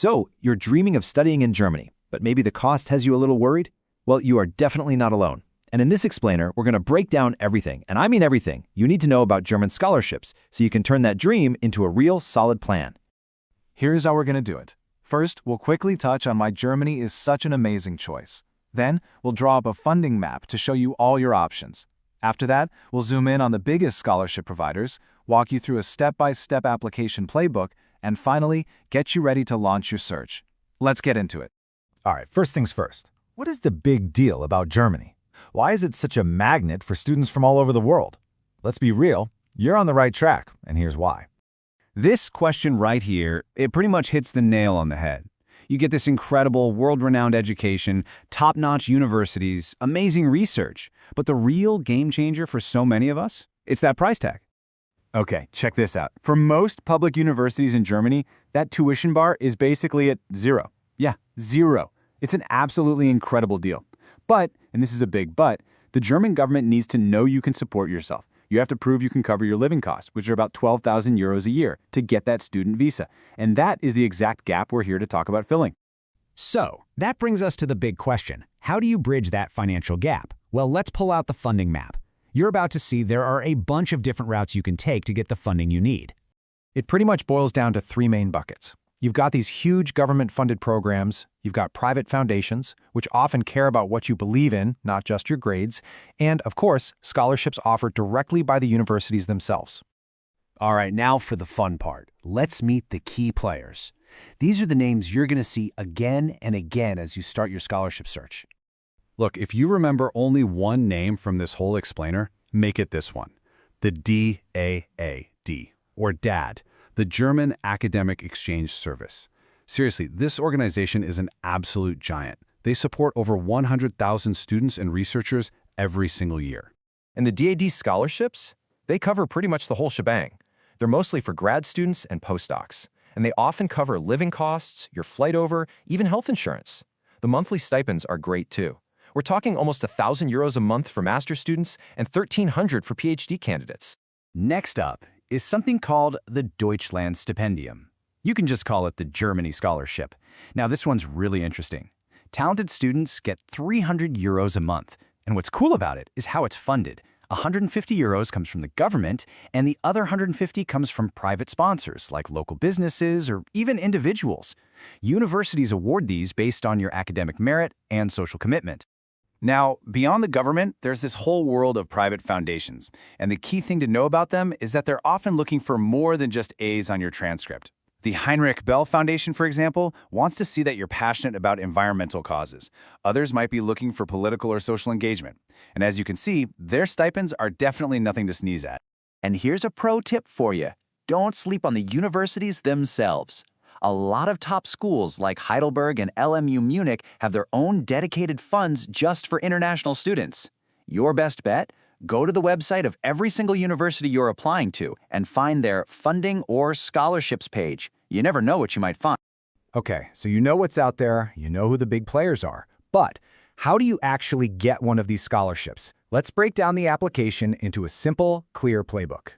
So, you're dreaming of studying in Germany, but maybe the cost has you a little worried? Well, you are definitely not alone. And in this explainer, we're going to break down everything, and I mean everything, you need to know about German scholarships so you can turn that dream into a real solid plan. Here's how we're going to do it. First, we'll quickly touch on why Germany is such an amazing choice. Then, we'll draw up a funding map to show you all your options. After that, we'll zoom in on the biggest scholarship providers, walk you through a step-by-step application playbook, and finally, get you ready to launch your search. Let's get into it. All right, first things first. What is the big deal about Germany? Why is it such a magnet for students from all over the world? Let's be real, you're on the right track, and here's why. This question right here, it pretty much hits the nail on the head. You get this incredible, world-renowned education, top-notch universities, amazing research. But the real game changer for so many of us, it's that price tag. Okay, check this out. For most public universities in Germany, that tuition bar is basically at zero. Yeah, zero. It's an absolutely incredible deal. But, and this is a big but, the German government needs to know you can support yourself. You have to prove you can cover your living costs, which are about 12,000 euros a year, to get that student visa. And that is the exact gap we're here to talk about filling. So, that brings us to the big question. How do you bridge that financial gap? Well, let's pull out the funding map. You're about to see there are a bunch of different routes you can take to get the funding you need. It pretty much boils down to three main buckets. You've got these huge government-funded programs, you've got private foundations, which often care about what you believe in, not just your grades, and, of course, scholarships offered directly by the universities themselves. All right, now for the fun part. Let's meet the key players. These are the names you're going to see again and again as you start your scholarship search. Look, if you remember only one name from this whole explainer, make it this one. The DAAD, or DAD. The German Academic Exchange Service. Seriously, this organization is an absolute giant. They support over 100,000 students and researchers every single year. And the DAD scholarships? They cover pretty much the whole shebang. They're mostly for grad students and postdocs, and they often cover living costs, your flight over, even health insurance. The monthly stipends are great too. We're talking almost 1,000 euros a month for master's students and 1,300 for PhD candidates. Next up is something called the Deutschland Stipendium. You can just call it the Germany Scholarship. Now, this one's really interesting. Talented students get 300 euros a month, and what's cool about it is how it's funded. 150 euros comes from the government, and the other 150 comes from private sponsors, like local businesses or even individuals. Universities award these based on your academic merit and social commitment. Now, beyond the government, there's this whole world of private foundations, and the key thing to know about them is that they're often looking for more than just A's on your transcript. The Heinrich Bell Foundation, for example, wants to see that you're passionate about environmental causes. Others might be looking for political or social engagement. And as you can see, their stipends are definitely nothing to sneeze at. And here's a pro tip for you. Don't sleep on the universities themselves. A lot of top schools like Heidelberg and LMU Munich have their own dedicated funds just for international students. Your best bet? Go to the website of every single university you're applying to and find their funding or scholarships page. You never know what you might find. Okay, so you know what's out there, you know who the big players are. But how do you actually get one of these scholarships? Let's break down the application into a simple, clear playbook.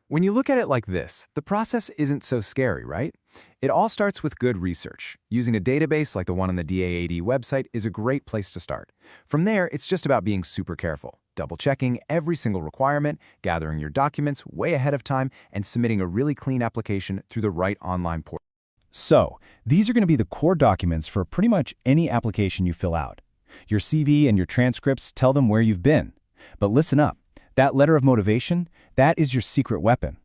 When you look at it like this, the process isn't so scary, right? It all starts with good research. Using a database like the one on the DAAD website is a great place to start. From there, it's just about being super careful, double-checking every single requirement, gathering your documents way ahead of time, and submitting a really clean application through the right online portal. So, these are going to be the core documents for pretty much any application you fill out. Your CV and your transcripts tell them where you've been. But listen up. That letter of motivation, that is your secret weapon.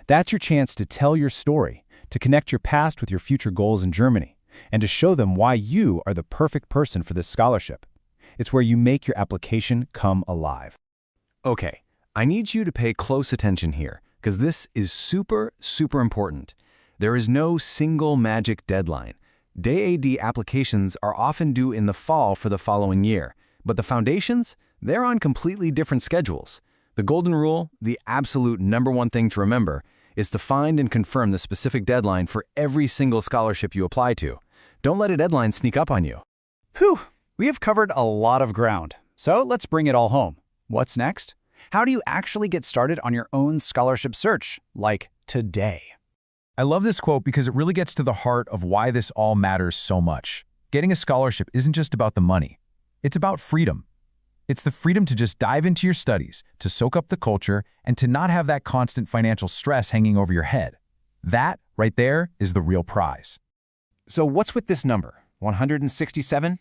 That's your chance to tell your story, to connect your past with your future goals in Germany, and to show them why you are the perfect person for this scholarship. It's where you make your application come alive. Okay, I need you to pay close attention here, because this is super, super important. There is no single magic deadline. DAAD applications are often due in the fall for the following year, but the foundations, they're on completely different schedules. The golden rule, the absolute #1 thing to remember, is to find and confirm the specific deadline for every single scholarship you apply to. Don't let a deadline sneak up on you. Whew, we have covered a lot of ground. So let's bring it all home. What's next? How do you actually get started on your own scholarship search, like today? I love this quote because it really gets to the heart of why this all matters so much. Getting a scholarship isn't just about the money. It's about freedom. It's the freedom to just dive into your studies, to soak up the culture, and to not have that constant financial stress hanging over your head. That, right there, is the real prize. So what's with this number, 167?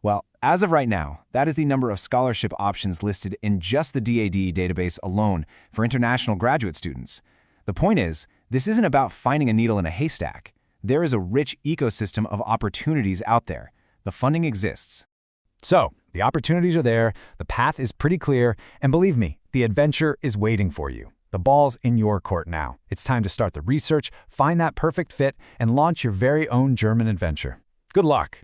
Well, as of right now, that is the number of scholarship options listed in just the DAD database alone for international graduate students. The point is, this isn't about finding a needle in a haystack. There is a rich ecosystem of opportunities out there. The funding exists. So, the opportunities are there, the path is pretty clear, and believe me, the adventure is waiting for you. The ball's in your court now. It's time to start the research, find that perfect fit, and launch your very own German adventure. Good luck!